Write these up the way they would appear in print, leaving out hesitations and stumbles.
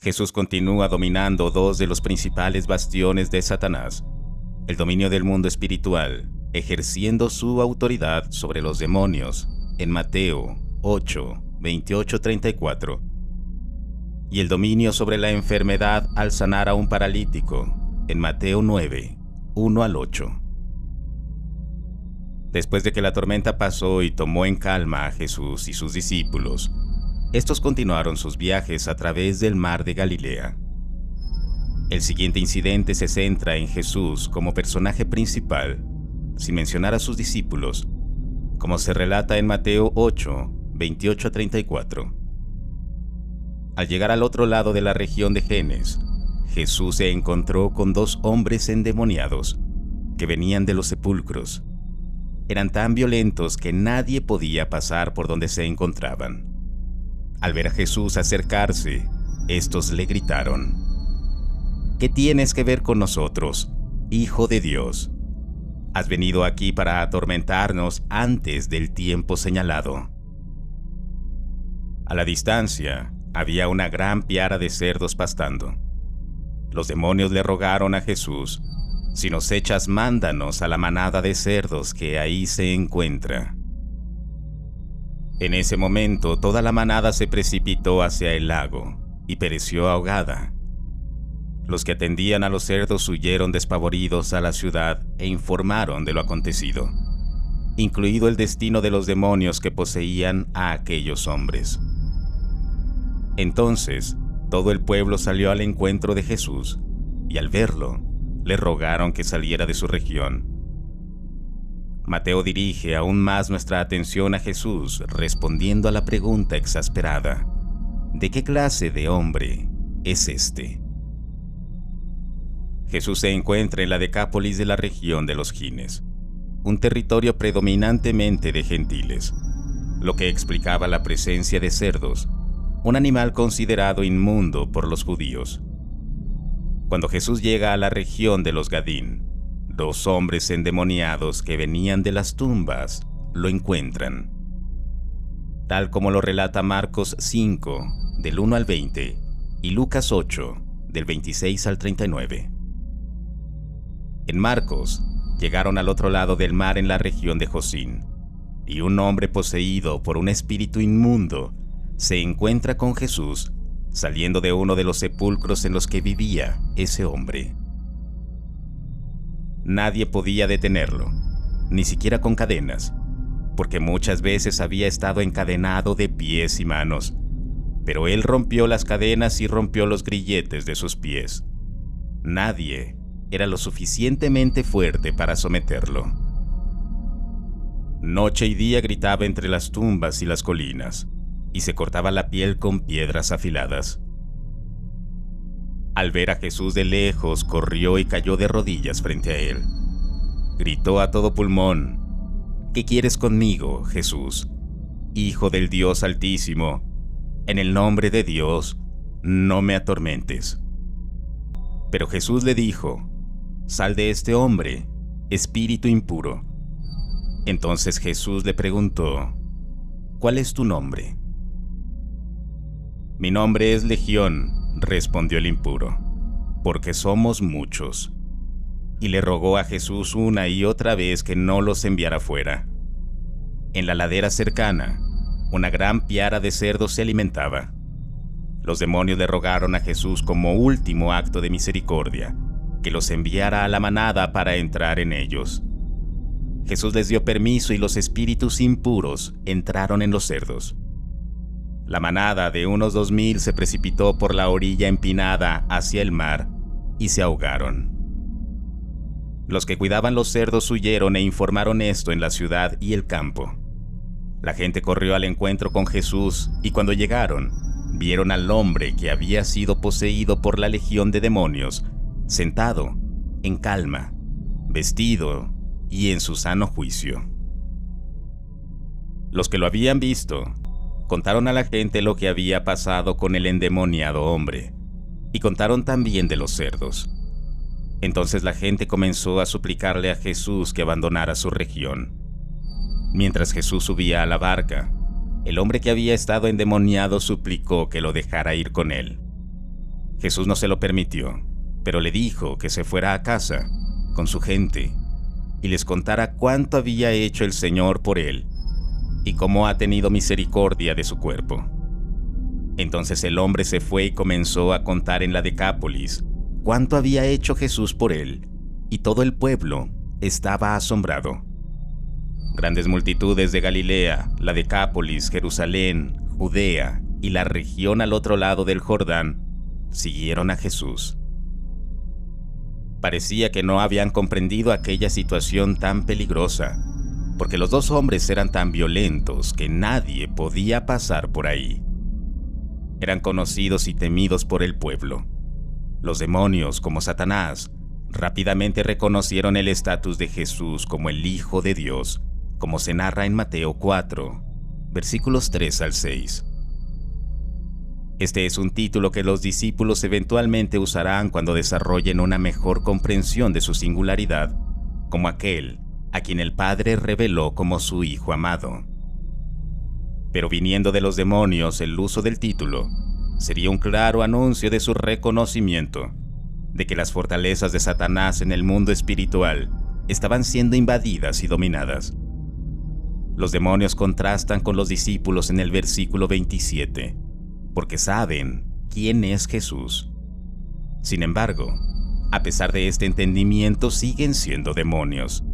Jesús continúa dominando dos de los principales bastiones de Satanás, el dominio del mundo espiritual, ejerciendo su autoridad sobre los demonios en Mateo 8, 28-34, y el dominio sobre la enfermedad al sanar a un paralítico en Mateo 9, 1-8. Después de que la tormenta pasó y tomó en calma a Jesús y sus discípulos, estos continuaron sus viajes a través del mar de Galilea. El siguiente incidente se centra en Jesús como personaje principal, sin mencionar a sus discípulos, como se relata en Mateo 8, 28-34. Al llegar al otro lado de la región de Genes, Jesús se encontró con dos hombres endemoniados que venían de los sepulcros. Eran tan violentos que nadie podía pasar por donde se encontraban. Al ver a Jesús acercarse, estos le gritaron: ¿Qué tienes que ver con nosotros, Hijo de Dios? Has venido aquí para atormentarnos antes del tiempo señalado. A la distancia, había una gran piara de cerdos pastando. Los demonios le rogaron a Jesús: si nos echas, mándanos a la manada de cerdos que ahí se encuentra. En ese momento, toda la manada se precipitó hacia el lago y pereció ahogada. Los que atendían a los cerdos huyeron despavoridos a la ciudad e informaron de lo acontecido, incluido el destino de los demonios que poseían a aquellos hombres. Entonces, todo el pueblo salió al encuentro de Jesús, y al verlo, le rogaron que saliera de su región. Mateo dirige aún más nuestra atención a Jesús respondiendo a la pregunta exasperada: ¿de qué clase de hombre es este? Jesús se encuentra en la Decápolis de la región de los Gines, un territorio predominantemente de gentiles, lo que explicaba la presencia de cerdos, un animal considerado inmundo por los judíos. Cuando Jesús llega a la región de los Gadín, dos hombres endemoniados que venían de las tumbas lo encuentran. Tal como lo relata Marcos 5, del 1 al 20, y Lucas 8, del 26 al 39. En Marcos, llegaron al otro lado del mar en la región de Josín, y un hombre poseído por un espíritu inmundo se encuentra con Jesús saliendo de uno de los sepulcros en los que vivía ese hombre. Nadie podía detenerlo, ni siquiera con cadenas, porque muchas veces había estado encadenado de pies y manos, pero él rompió las cadenas y rompió los grilletes de sus pies. Nadie era lo suficientemente fuerte para someterlo. Noche y día gritaba entre las tumbas y las colinas, y se cortaba la piel con piedras afiladas. Al ver a Jesús de lejos, corrió y cayó de rodillas frente a él. Gritó a todo pulmón: ¿qué quieres conmigo, Jesús, Hijo del Dios Altísimo? En el nombre de Dios, no me atormentes. Pero Jesús le dijo: sal de este hombre, espíritu impuro. Entonces Jesús le preguntó: ¿cuál es tu nombre? Mi nombre es Legión, respondió el impuro, porque somos muchos. Y le rogó a Jesús una y otra vez que no los enviara fuera. En la ladera cercana, una gran piara de cerdos se alimentaba. Los demonios le rogaron a Jesús como último acto de misericordia que los enviara a la manada para entrar en ellos. Jesús les dio permiso y los espíritus impuros entraron en los cerdos. La manada de unos 2000 se precipitó por la orilla empinada hacia el mar y se ahogaron. Los que cuidaban los cerdos huyeron e informaron esto en la ciudad y el campo. La gente corrió al encuentro con Jesús y cuando llegaron, vieron al hombre que había sido poseído por la legión de demonios, sentado, en calma, vestido y en su sano juicio. Los que lo habían visto contaron a la gente lo que había pasado con el endemoniado hombre, y contaron también de los cerdos. Entonces la gente comenzó a suplicarle a Jesús que abandonara su región. Mientras Jesús subía a la barca, el hombre que había estado endemoniado suplicó que lo dejara ir con él. Jesús no se lo permitió, pero le dijo que se fuera a casa con su gente y les contara cuánto había hecho el Señor por él y cómo ha tenido misericordia de su cuerpo. Entonces el hombre se fue y comenzó a contar en la Decápolis cuánto había hecho Jesús por él, y todo el pueblo estaba asombrado. Grandes multitudes de Galilea, la Decápolis, Jerusalén, Judea y la región al otro lado del Jordán siguieron a Jesús. Parecía que no habían comprendido aquella situación tan peligrosa, porque los dos hombres eran tan violentos que nadie podía pasar por ahí. Eran conocidos y temidos por el pueblo. Los demonios, como Satanás, rápidamente reconocieron el estatus de Jesús como el Hijo de Dios, como se narra en Mateo 4, versículos 3 al 6. Este es un título que los discípulos eventualmente usarán cuando desarrollen una mejor comprensión de su singularidad, como aquel a quien el Padre reveló como su Hijo amado. Pero viniendo de los demonios, el uso del título sería un claro anuncio de su reconocimiento, de que las fortalezas de Satanás en el mundo espiritual estaban siendo invadidas y dominadas. Los demonios contrastan con los discípulos en el versículo 27, porque saben quién es Jesús. Sin embargo, a pesar de este entendimiento, siguen siendo demonios.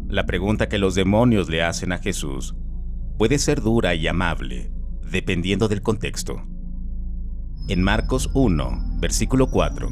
La pregunta que los demonios le hacen a Jesús puede ser dura y amable, dependiendo del contexto. En Marcos 1, versículo 4,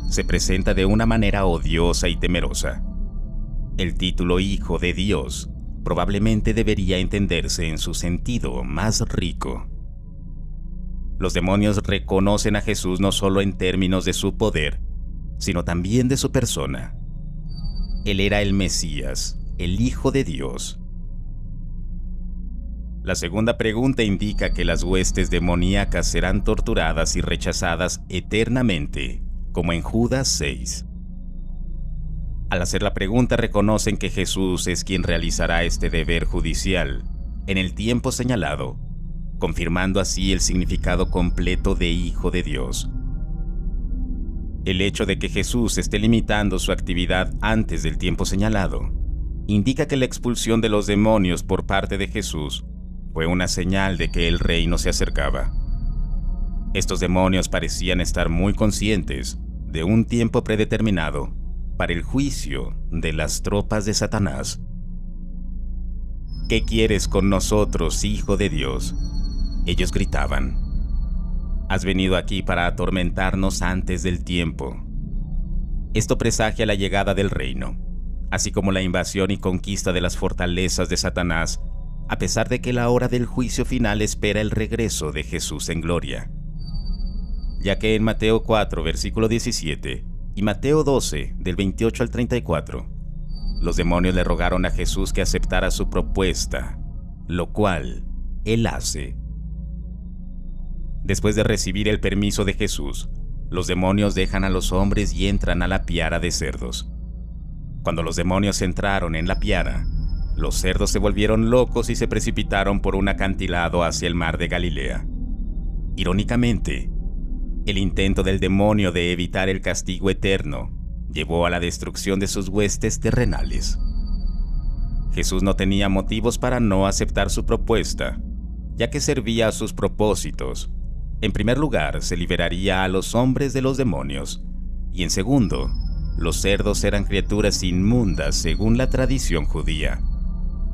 se presenta de una manera odiosa y temerosa. El título Hijo de Dios probablemente debería entenderse en su sentido más rico. Los demonios reconocen a Jesús no solo en términos de su poder, sino también de su persona. Él era el Mesías, el Hijo de Dios. La segunda pregunta indica que las huestes demoníacas serán torturadas y rechazadas eternamente, como en Judas 6. Al hacer la pregunta reconocen que Jesús es quien realizará este deber judicial en el tiempo señalado, confirmando así el significado completo de Hijo de Dios. El hecho de que Jesús esté limitando su actividad antes del tiempo señalado indica que la expulsión de los demonios por parte de Jesús fue una señal de que el reino se acercaba. Estos demonios parecían estar muy conscientes de un tiempo predeterminado para el juicio de las tropas de Satanás. ¿Qué quieres con nosotros, Hijo de Dios?, ellos gritaban. Has venido aquí para atormentarnos antes del tiempo. Esto presagia la llegada del reino, así como la invasión y conquista de las fortalezas de Satanás, a pesar de que la hora del juicio final espera el regreso de Jesús en gloria. Ya que en Mateo 4, versículo 17, y Mateo 12, del 28 al 34, los demonios le rogaron a Jesús que aceptara su propuesta, lo cual él hace. Después de recibir el permiso de Jesús, los demonios dejan a los hombres y entran a la piara de cerdos. Cuando los demonios entraron en la piara, los cerdos se volvieron locos y se precipitaron por un acantilado hacia el mar de Galilea. Irónicamente, el intento del demonio de evitar el castigo eterno llevó a la destrucción de sus huestes terrenales. Jesús no tenía motivos para no aceptar su propuesta, ya que servía a sus propósitos. En primer lugar, se liberaría a los hombres de los demonios, y en segundo, los cerdos eran criaturas inmundas según la tradición judía.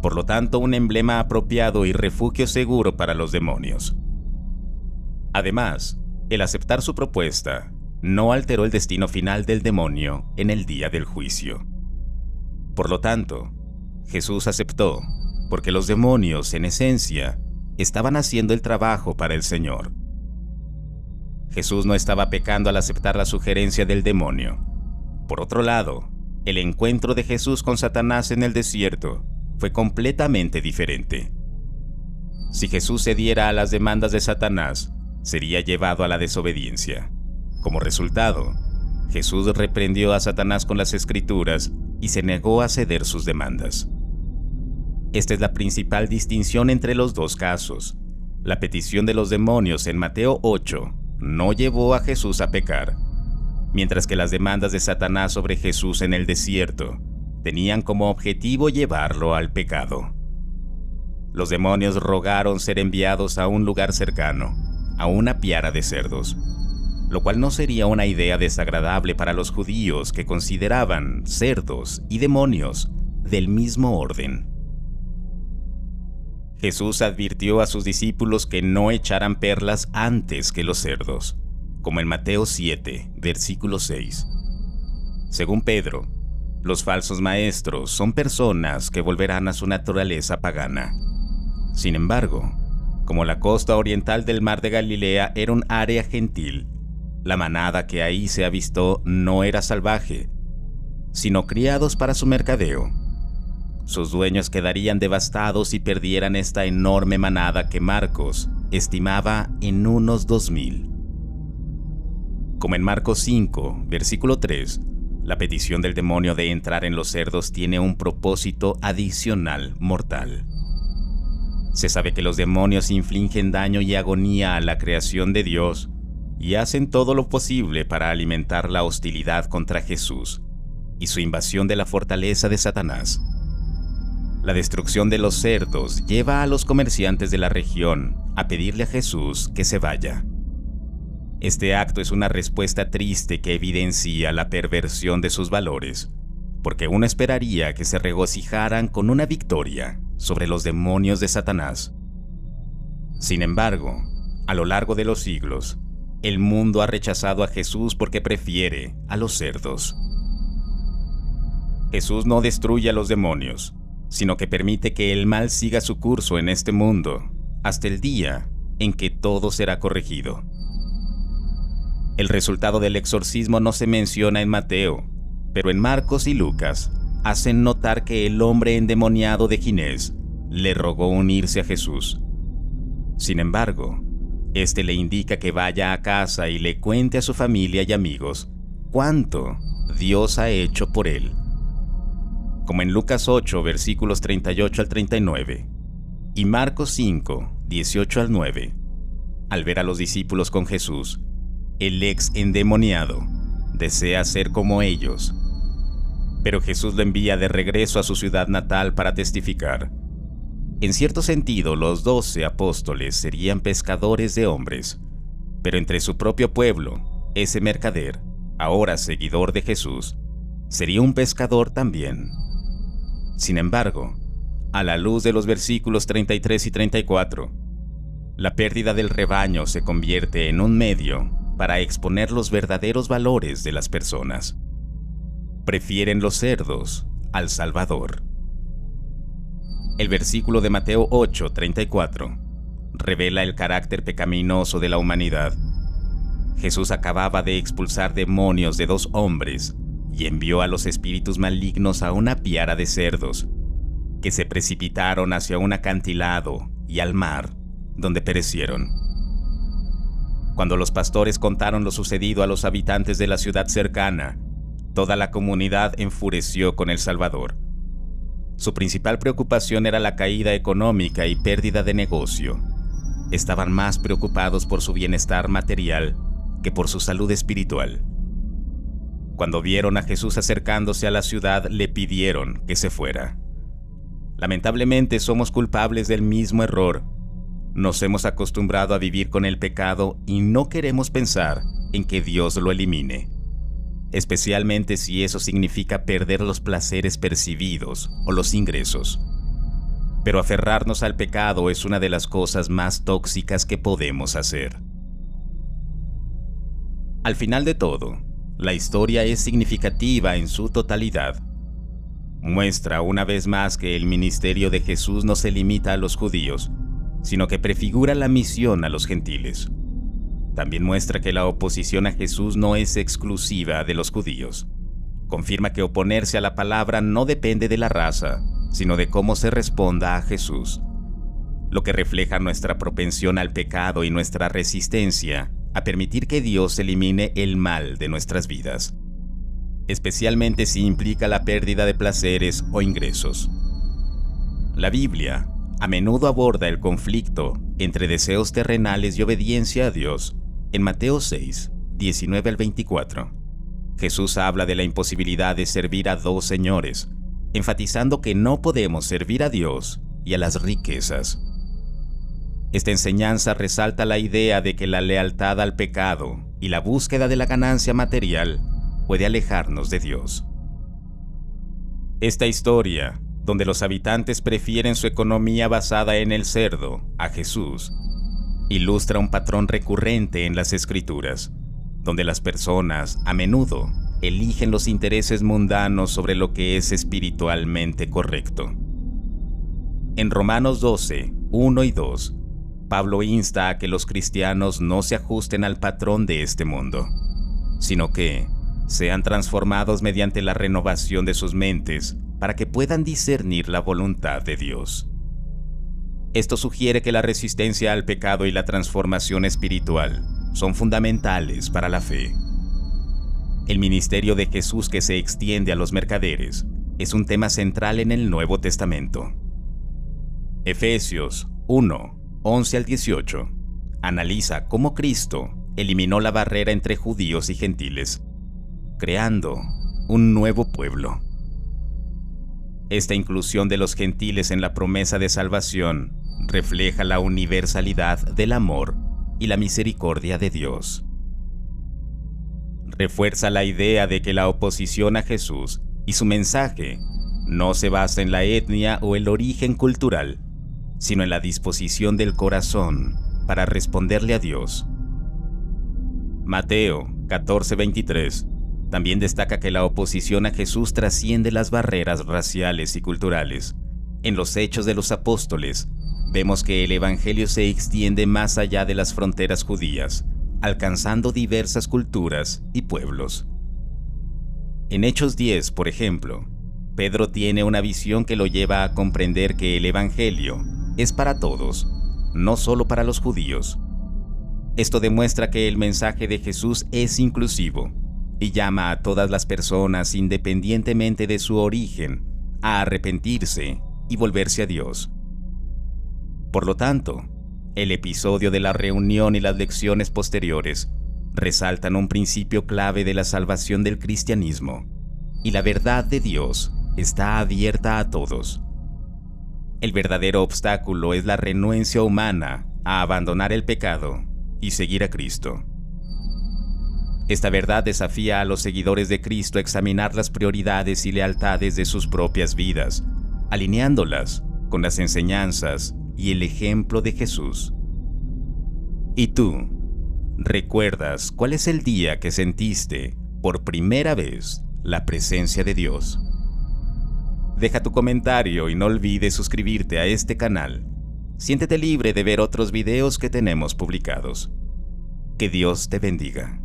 Por lo tanto, un emblema apropiado y refugio seguro para los demonios. Además, el aceptar su propuesta no alteró el destino final del demonio en el día del juicio. Por lo tanto, Jesús aceptó, porque los demonios, en esencia, estaban haciendo el trabajo para el Señor. Jesús no estaba pecando al aceptar la sugerencia del demonio. Por otro lado, el encuentro de Jesús con Satanás en el desierto fue completamente diferente. Si Jesús cediera a las demandas de Satanás, sería llevado a la desobediencia. Como resultado, Jesús reprendió a Satanás con las Escrituras y se negó a ceder sus demandas. Esta es la principal distinción entre los dos casos. La petición de los demonios en Mateo 8 no llevó a Jesús a pecar, mientras que las demandas de Satanás sobre Jesús en el desierto tenían como objetivo llevarlo al pecado. Los demonios rogaron ser enviados a un lugar cercano, a una piara de cerdos, lo cual no sería una idea desagradable para los judíos que consideraban cerdos y demonios del mismo orden. Jesús advirtió a sus discípulos que no echaran perlas antes que los cerdos, como en Mateo 7, versículo 6. Según Pedro, los falsos maestros son personas que volverán a su naturaleza pagana. Sin embargo, como la costa oriental del mar de Galilea era un área gentil, la manada que ahí se avistó no era salvaje, sino criados para su mercadeo. Sus dueños quedarían devastados si perdieran esta enorme manada que Marcos estimaba en unos 2,000. Como en Marcos 5, versículo 3, la petición del demonio de entrar en los cerdos tiene un propósito adicional mortal. Se sabe que los demonios infligen daño y agonía a la creación de Dios y hacen todo lo posible para alimentar la hostilidad contra Jesús y su invasión de la fortaleza de Satanás. La destrucción de los cerdos lleva a los comerciantes de la región a pedirle a Jesús que se vaya. Este acto es una respuesta triste que evidencia la perversión de sus valores, porque uno esperaría que se regocijaran con una victoria sobre los demonios de Satanás. Sin embargo, a lo largo de los siglos, el mundo ha rechazado a Jesús porque prefiere a los cerdos. Jesús no destruye a los demonios, sino que permite que el mal siga su curso en este mundo, hasta el día en que todo será corregido. El resultado del exorcismo no se menciona en Mateo, pero en Marcos y Lucas hacen notar que el hombre endemoniado de Ginés le rogó unirse a Jesús. Sin embargo, este le indica que vaya a casa y le cuente a su familia y amigos cuánto Dios ha hecho por él. Como en Lucas 8, versículos 38 al 39, y Marcos 5, 18 al 9, al ver a los discípulos con Jesús, el ex endemoniado desea ser como ellos. Pero Jesús lo envía de regreso a su ciudad natal para testificar. En cierto sentido, los 12 apóstoles serían pescadores de hombres, pero entre su propio pueblo, ese mercader, ahora seguidor de Jesús, sería un pescador también. Sin embargo, a la luz de los versículos 33 y 34, la pérdida del rebaño se convierte en un medio para exponer los verdaderos valores de las personas. Prefieren los cerdos al Salvador. El versículo de Mateo 8, 34 revela el carácter pecaminoso de la humanidad. Jesús acababa de expulsar demonios de 2 hombres y envió a los espíritus malignos a una piara de cerdos, que se precipitaron hacia un acantilado y al mar, donde perecieron. Cuando los pastores contaron lo sucedido a los habitantes de la ciudad cercana, toda la comunidad enfureció con el Salvador. Su principal preocupación era la caída económica y pérdida de negocio. Estaban más preocupados por su bienestar material que por su salud espiritual. Cuando vieron a Jesús acercándose a la ciudad, le pidieron que se fuera. Lamentablemente somos culpables del mismo error. Nos hemos acostumbrado a vivir con el pecado y no queremos pensar en que Dios lo elimine, especialmente si eso significa perder los placeres percibidos o los ingresos. Pero aferrarnos al pecado es una de las cosas más tóxicas que podemos hacer. Al final de todo, la historia es significativa en su totalidad. Muestra una vez más que el ministerio de Jesús no se limita a los judíos, sino que prefigura la misión a los gentiles. También muestra que la oposición a Jesús no es exclusiva de los judíos. Confirma que oponerse a la palabra no depende de la raza, sino de cómo se responda a Jesús, lo que refleja nuestra propensión al pecado y nuestra resistencia a permitir que Dios elimine el mal de nuestras vidas, especialmente si implica la pérdida de placeres o ingresos. La Biblia a menudo aborda el conflicto entre deseos terrenales y obediencia a Dios, En Mateo 6, 19 al 24, Jesús habla de la imposibilidad de servir a dos señores, enfatizando que no podemos servir a Dios y a las riquezas. Esta enseñanza resalta la idea de que la lealtad al pecado y la búsqueda de la ganancia material puede alejarnos de Dios. Esta historia, donde los habitantes prefieren su economía basada en el cerdo a Jesús, ilustra un patrón recurrente en las Escrituras, donde las personas, a menudo, eligen los intereses mundanos sobre lo que es espiritualmente correcto. En Romanos 12, 1 y 2, Pablo insta a que los cristianos no se ajusten al patrón de este mundo, sino que sean transformados mediante la renovación de sus mentes para que puedan discernir la voluntad de Dios. Esto sugiere que la resistencia al pecado y la transformación espiritual son fundamentales para la fe. El ministerio de Jesús que se extiende a los mercaderes es un tema central en el Nuevo Testamento. Efesios 1, 11 al 18 analiza cómo Cristo eliminó la barrera entre judíos y gentiles, creando un nuevo pueblo. Esta inclusión de los gentiles en la promesa de salvación refleja la universalidad del amor y la misericordia de Dios. Refuerza la idea de que la oposición a Jesús y su mensaje no se basa en la etnia o el origen cultural, sino en la disposición del corazón para responderle a Dios. Mateo 14:23 también destaca que la oposición a Jesús trasciende las barreras raciales y culturales. En los Hechos de los Apóstoles, vemos que el Evangelio se extiende más allá de las fronteras judías, alcanzando diversas culturas y pueblos. En Hechos 10, por ejemplo, Pedro tiene una visión que lo lleva a comprender que el Evangelio es para todos, no solo para los judíos. Esto demuestra que el mensaje de Jesús es inclusivo y llama a todas las personas, independientemente de su origen, a arrepentirse y volverse a Dios. Por lo tanto, el episodio de la reunión y las lecciones posteriores resaltan un principio clave de la salvación del cristianismo, y la verdad de Dios está abierta a todos. El verdadero obstáculo es la renuencia humana a abandonar el pecado y seguir a Cristo. Esta verdad desafía a los seguidores de Cristo a examinar las prioridades y lealtades de sus propias vidas, alineándolas con las enseñanzas y el ejemplo de Jesús. ¿Y tú? ¿Recuerdas cuál es el día que sentiste por primera vez la presencia de Dios? Deja tu comentario y no olvides suscribirte a este canal. Siéntete libre de ver otros videos que tenemos publicados. Que Dios te bendiga.